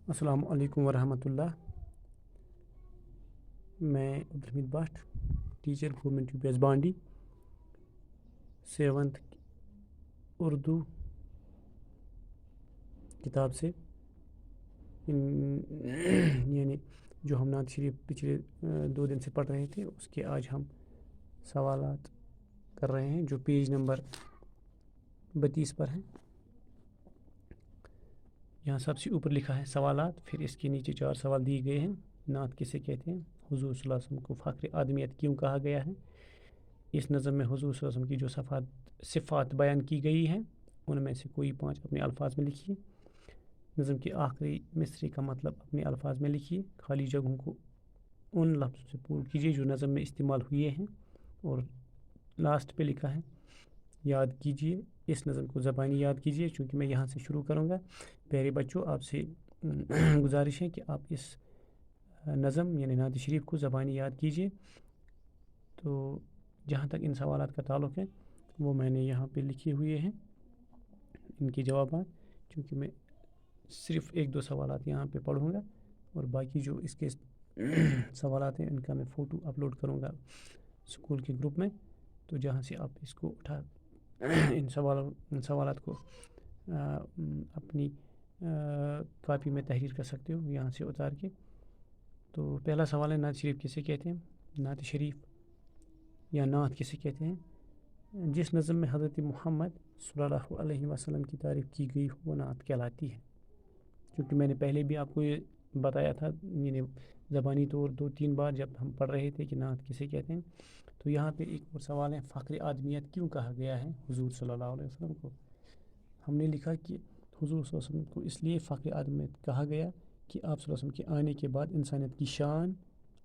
السلام علیکم ورحمۃ اللہ۔ میں Abdulhamid Butt, teacher government U P S Bandi, 7th Urdu کتاب سے یعنی جو ہم نعت شریف پچھلے 2 دن سے پڑھ رہے تھے اس کے آج ہم سوالات کر رہے ہیں جو پیج نمبر 32 پر ہیں۔ یہاں سب سے اوپر لکھا ہے سوالات، پھر اس کے نیچے 4 سوال دیے گئے ہیں۔ نعت کسے کہتے ہیں؟ حضور صلی اللہ علیہ وسلم کو فخر آدمیت کیوں کہا گیا ہے؟ اس نظم میں حضور صلی اللہ علیہ وسلم کی جو صفات بیان کی گئی ہیں ان میں سے کوئی 5 اپنے الفاظ میں لکھیے۔ نظم کے آخری مصرے کا مطلب اپنے الفاظ میں لکھیے۔ خالی جگہوں کو ان لفظوں سے پور کیجیے جو نظم میں استعمال ہوئے ہیں، اور لاسٹ پہ لکھا ہے یاد کیجیے، اس نظم کو زبانی یاد کیجیے۔ چونکہ میں یہاں سے شروع کروں گا، پیارے بچوں آپ سے گزارش ہے کہ آپ اس نظم یعنی نعت شریف کو زبانی یاد کیجیے۔ تو جہاں تک ان سوالات کا تعلق ہے وہ میں نے یہاں پہ لکھے ہوئے ہیں ان کے جوابات، چونکہ میں صرف 1-2 سوالات یہاں پہ پڑھوں گا اور باقی جو اس کے سوالات ہیں ان کا میں فوٹو اپلوڈ کروں گا اسکول کے گروپ میں، تو جہاں سے آپ اس کو اٹھا ان سوالات کو اپنی کاپی میں تحریر کر سکتے ہو یہاں سے اتار کے۔ تو پہلا سوال ہے نعت شریف کسے کہتے ہیں؟ نعت شریف یا نعت کسے کہتے ہیں؟ جس نظم میں حضرت محمد صلی اللہ علیہ وسلم کی تعریف کی گئی ہو وہ نعت کہلاتی ہے۔ کیونکہ میں نے پہلے بھی آپ کو یہ بتایا تھا، یعنی زبانی طور 2-3 بار جب ہم پڑھ رہے تھے کہ نعت کسے کہتے ہیں۔ تو یہاں پہ ایک اور سوال ہے، فخر آدمیت کیوں کہا گیا ہے حضور صلی اللہ علیہ وسلم کو؟ ہم نے لکھا کہ حضور صلی اللہ علیہ وسلم کو اس لیے فخر آدمیت کہا گیا کہ آپ صلی اللہ علیہ وسلم کے آنے کے بعد انسانیت کی شان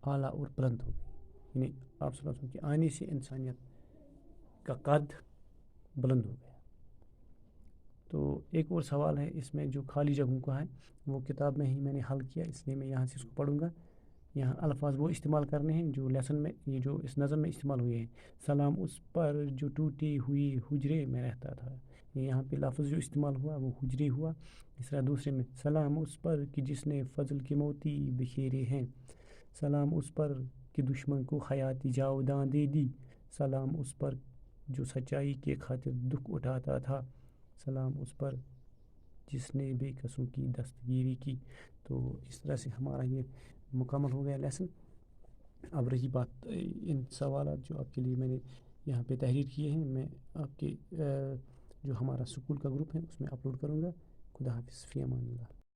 اعلیٰ اور بلند ہو گئی، یعنی آپ صلی اللہ علیہ وسلم کے آنے سے انسانیت کا قد بلند ہو گیا۔ تو ایک اور سوال ہے اس میں جو خالی جگہوں کا ہے، وہ کتاب میں ہی میں نے حل کیا، اس لیے میں یہاں سے اس کو پڑھوں گا۔ یہاں الفاظ وہ استعمال کرنے ہیں جو لیسن میں یہ جو اس نظم میں استعمال ہوئے ہیں۔ سلام اس پر جو ٹوٹی ہوئی حجرے میں رہتا تھا، یہاں پہ لفظ جو استعمال ہوا وہ حجری ہوا۔ اس طرح دوسرے میں سلام اس پر کہ جس نے فضل کے موتی بکھیرے ہیں، سلام اس پر کہ دشمن کو حیاتی جاوداں دے دی، سلام اس پر جو سچائی کے خاطر دکھ اٹھاتا تھا، سلام اس پر جس نے بے کسوں کی دستگیری کی۔ تو اس طرح سے ہمارا یہ مکمل ہو گیا لیسن۔ اب رہی بات ان سوالات جو آپ کے لیے میں نے یہاں پہ تحریر کیے ہیں، میں آپ کے جو ہمارا اسکول کا گروپ ہے اس میں اپلوڈ کروں گا۔ خدا حافظ، فی امان اللہ۔